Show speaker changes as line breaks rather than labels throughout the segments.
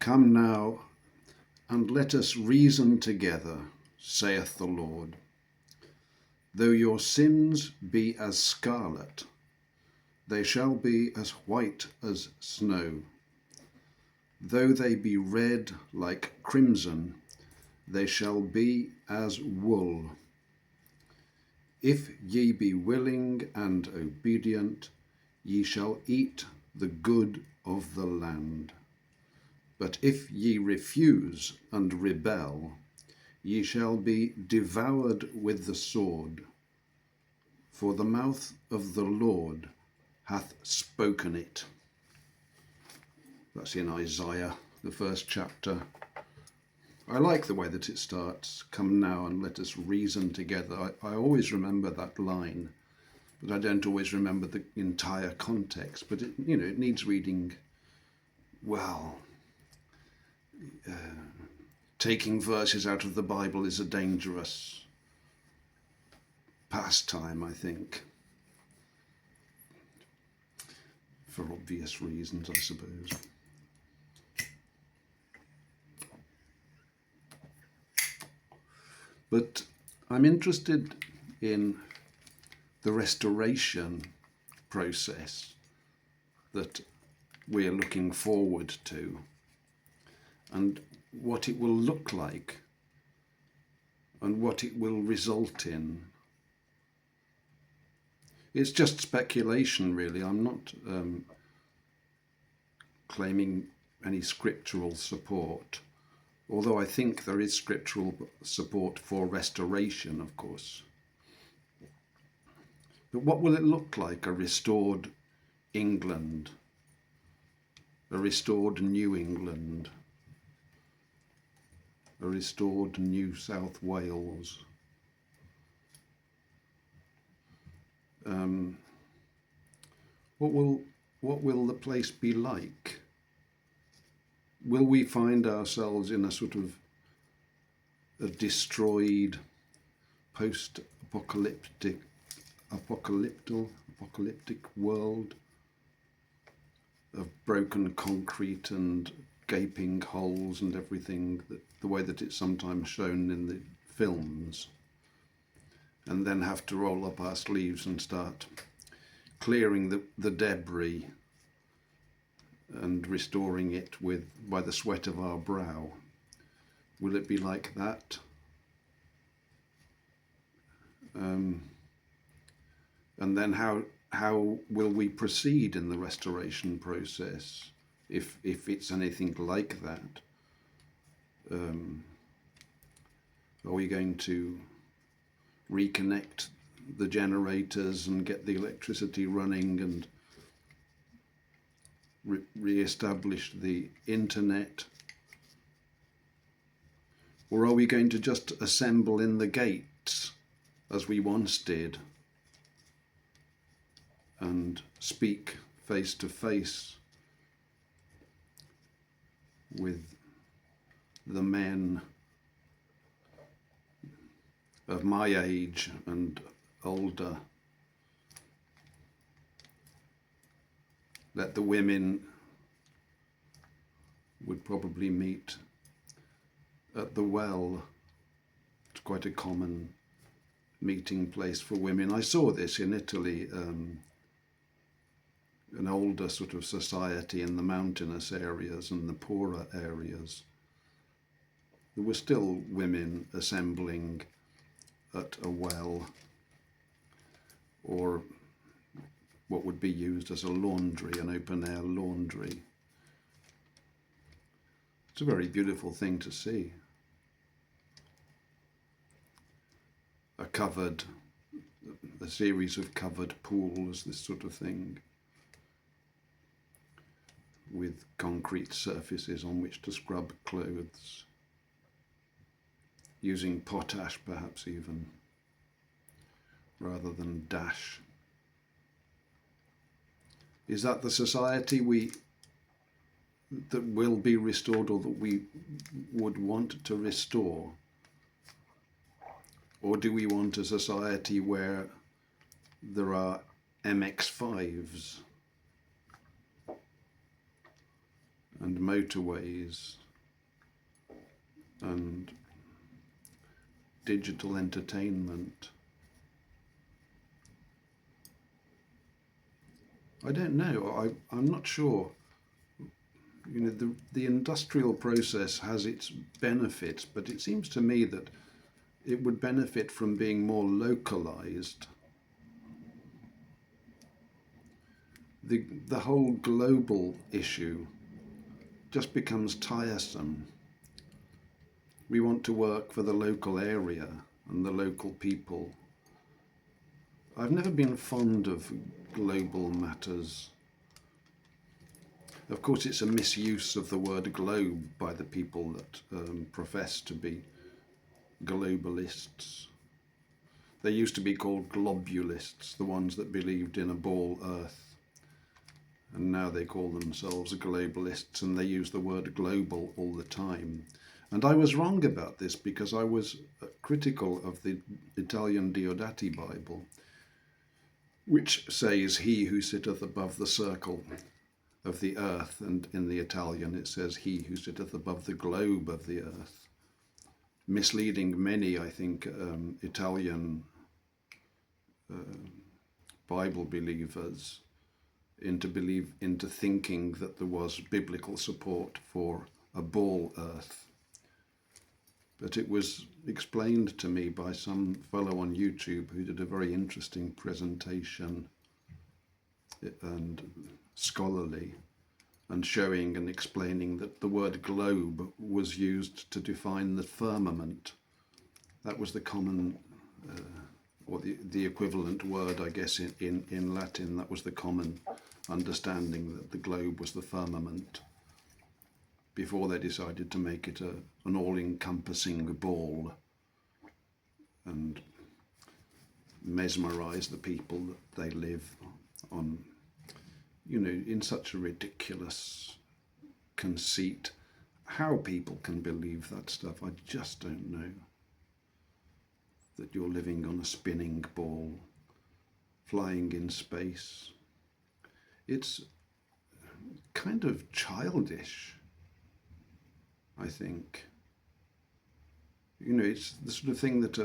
Come now, and let us reason together, saith the Lord. Though your sins be as scarlet, they shall be as white as snow. Though they be red like crimson, they shall be as wool. If ye be willing and obedient, ye shall eat the good of the land. But if ye refuse and rebel, ye shall be devoured with the sword. For the mouth of the Lord hath spoken it. That's in Isaiah, the first chapter. I like the way that it starts. Come now and let us reason together. I always remember that line, but I don't always remember the entire context. But it needs reading well. Taking verses out of the Bible is a dangerous pastime, I think, for obvious reasons, I suppose. But I'm interested in the restoration process that we're looking forward to and what it will look like and what it will result in. It's just speculation, really. I'm not claiming any scriptural support, although I think there is scriptural support for restoration, of course. But what will it look like, a restored England, a restored New England, a restored New South Wales? What will the place be like? Will we find ourselves in a sort of a destroyed, post-apocalyptic world of broken concrete and gaping holes and everything, the way that it's sometimes shown in the films, and then have to roll up our sleeves and start clearing the debris and restoring it by the sweat of our brow? Will it be like that? And then how will we proceed in the restoration process if it's anything like that? Are we going to reconnect the generators and get the electricity running and re-establish the internet? Or are we going to just assemble in the gates as we once did and speak face to face with the men of my age and older? That the women would probably meet at the well. It's quite a common meeting place for women. I saw this in Italy, an older sort of society in the mountainous areas and the poorer areas. There were still women assembling at a well, or what would be used as a laundry, an open-air laundry. It's a very beautiful thing to see. A series of covered pools, this sort of thing, with concrete surfaces on which to scrub clothes, using potash perhaps even, rather than dash. Is that the society that will be restored, or that we would want to restore? Or do we want a society where there are MX5s and motorways and digital entertainment. I don't know. I'm not sure. You know, the industrial process has its benefits, but it seems to me that it would benefit from being more localized. The whole global issue just becomes tiresome. We want to work for the local area and the local people. I've never been fond of global matters. Of course, it's a misuse of the word globe by the people that profess to be globalists. They used to be called globulists, the ones that believed in a ball earth. And now they call themselves globalists, and they use the word global all the time. And I was wrong about this because I was critical of the Italian Diodati Bible, which says, "He who sitteth above the circle of the earth," and in the Italian it says, "He who sitteth above the globe of the earth," misleading many, I think, Italian Bible believers into thinking that there was biblical support for a ball earth. But it was explained to me by some fellow on YouTube who did a very interesting presentation and scholarly, and showing and explaining that the word globe was used to define the firmament. That was the common, or the equivalent word, I guess, in Latin. That was the common understanding, that the globe was the firmament, before they decided to make it an all-encompassing ball and mesmerize the people that they live on, you know, in such a ridiculous conceit. How people can believe that stuff, I just don't know. That you're living on a spinning ball, flying in space. It's kind of childish, I think. You know, it's the sort of thing that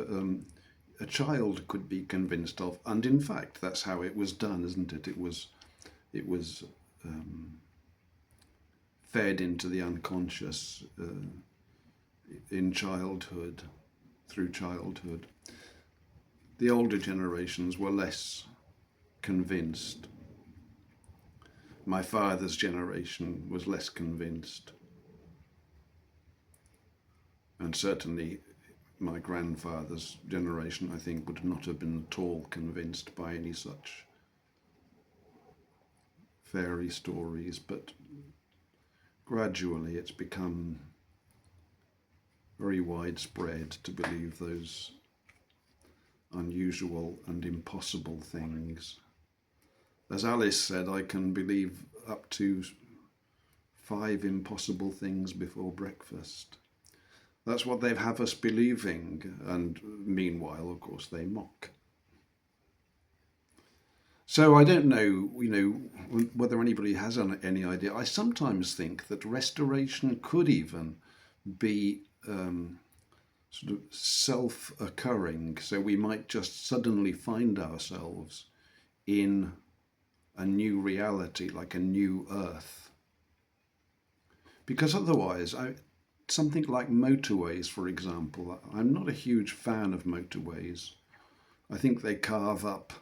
a child could be convinced of, and in fact, that's how it was done, isn't it? It was fed into the unconscious in childhood, through childhood. The older generations were less convinced. My father's generation was less convinced. And certainly my grandfather's generation, I think, would not have been at all convinced by any such fairy stories, but gradually it's become very widespread to believe those unusual and impossible things. As Alice said, I can believe up to 5 impossible things before breakfast. That's what they have us believing, and meanwhile, of course, they mock. So I don't know, you know, whether anybody has any idea. I sometimes think that restoration could even be sort of self-occurring. So we might just suddenly find ourselves in a new reality, like a new earth. Because otherwise, something like motorways, for example, I'm not a huge fan of motorways. I think they carve up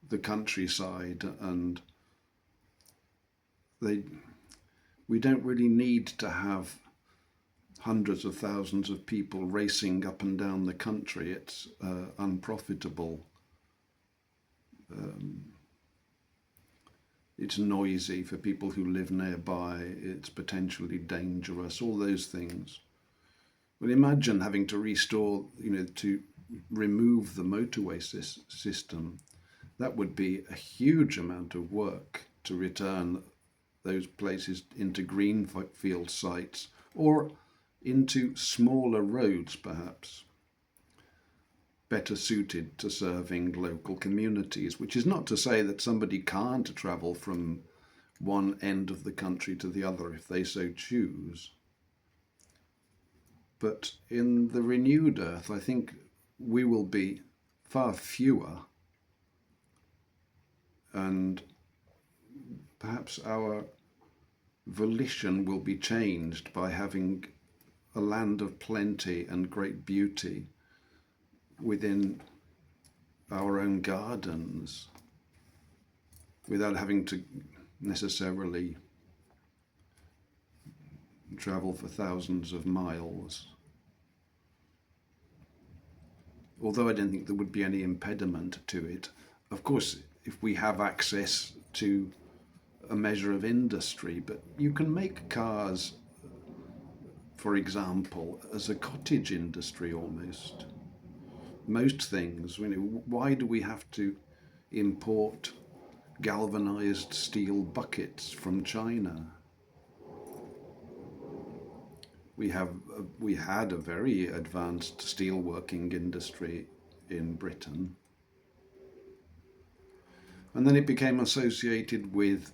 the countryside, and we don't really need to have hundreds of thousands of people racing up and down the country. It's unprofitable. It's noisy for people who live nearby. It's potentially dangerous, all those things. But imagine having to restore, you know, to remove the motorway system. That would be a huge amount of work to return those places into greenfield sites, or into smaller roads, perhaps, better suited to serving local communities, which is not to say that somebody can't travel from one end of the country to the other if they so choose. But in the renewed earth, I think we will be far fewer, and perhaps our volition will be changed by having a land of plenty and great beauty within our own gardens, without having to necessarily travel for thousands of miles. Although I don't think there would be any impediment to it. Of course, if we have access to a measure of industry, but you can make cars, for example, as a cottage industry almost. Most things, why do we have to import galvanized steel buckets from China? We had a very advanced steelworking industry in Britain, and then it became associated with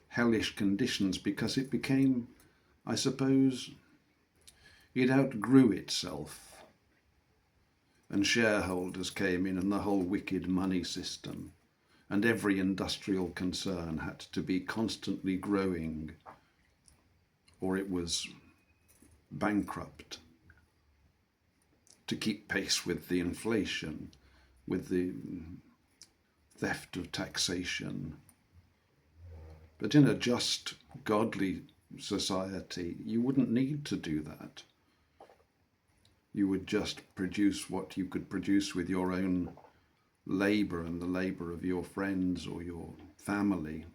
hellish conditions because it became, I suppose, it outgrew itself, and shareholders came in and the whole wicked money system, and every industrial concern had to be constantly growing or it was bankrupt to keep pace with the inflation, with the theft of taxation. But in a just, godly society, you wouldn't need to do that. You would just produce what you could produce with your own labour and the labour of your friends or your family.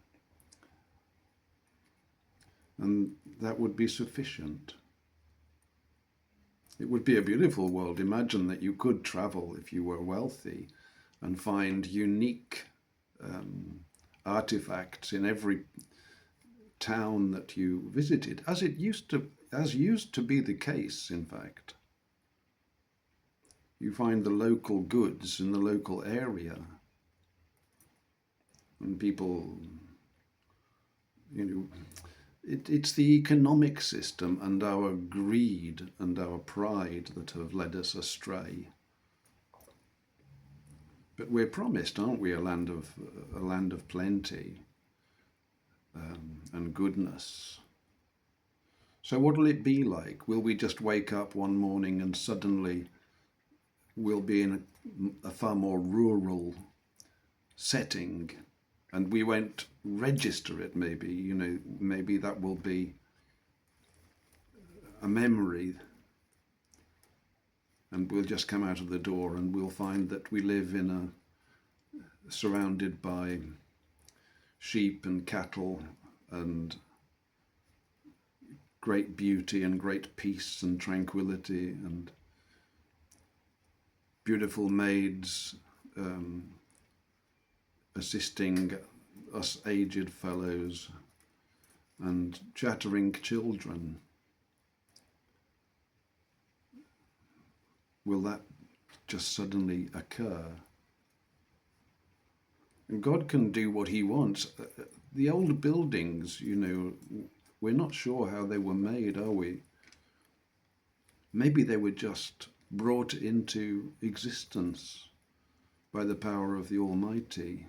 And that would be sufficient. It would be a beautiful world. Imagine that you could travel if you were wealthy and find unique artifacts in every town that you visited, as used to be the case, in fact. You find the local goods in the local area, and people, it's the economic system and our greed and our pride that have led us astray. But we're promised, aren't we, a land of plenty and goodness. So what will it be like? Will we just wake up one morning and suddenly we'll be in a far more rural setting, and we won't register it? Maybe that will be a memory, and we'll just come out of the door and we'll find that we live surrounded by sheep and cattle and great beauty and great peace and tranquility and beautiful maids assisting us aged fellows and chattering children. Will that just suddenly occur? And God can do what he wants. The old buildings, we're not sure how they were made, are we? Maybe they were just brought into existence by the power of the Almighty.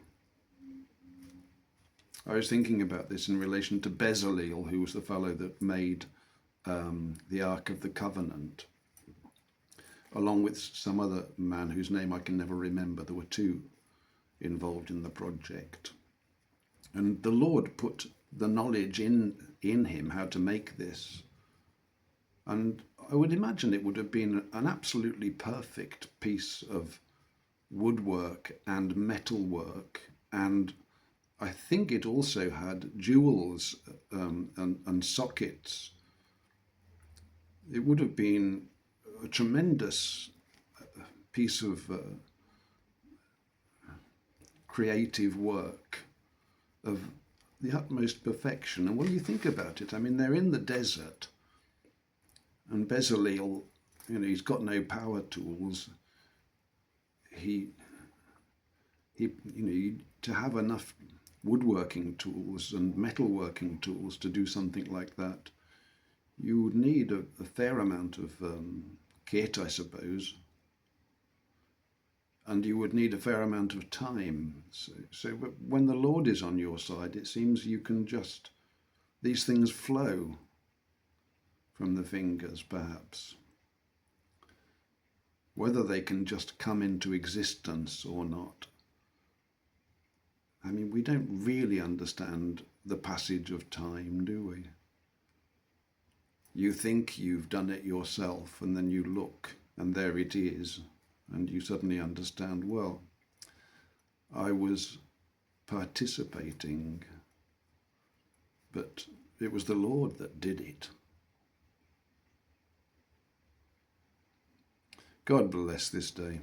I was thinking about this in relation to Bezalel, who was the fellow that made the Ark of the Covenant, along with some other man whose name I can never remember. There were two involved in the project. And the Lord put the knowledge in him how to make this. And I would imagine it would have been an absolutely perfect piece of woodwork and metalwork. And I think it also had jewels and sockets. It would have been a tremendous piece of creative work of the utmost perfection. And when you think about it, they're in the desert, and Bezalel, he's got no power tools. To have enough woodworking tools and metalworking tools to do something like that, you would need a fair amount of kit, I suppose, and you would need a fair amount of time. So when the Lord is on your side, it seems you can just, these things flow from the fingers, perhaps. Whether they can just come into existence or not. I mean, we don't really understand the passage of time, do we? You think you've done it yourself, and then you look, and there it is, and you suddenly understand, well, I was participating, but it was the Lord that did it. God bless this day.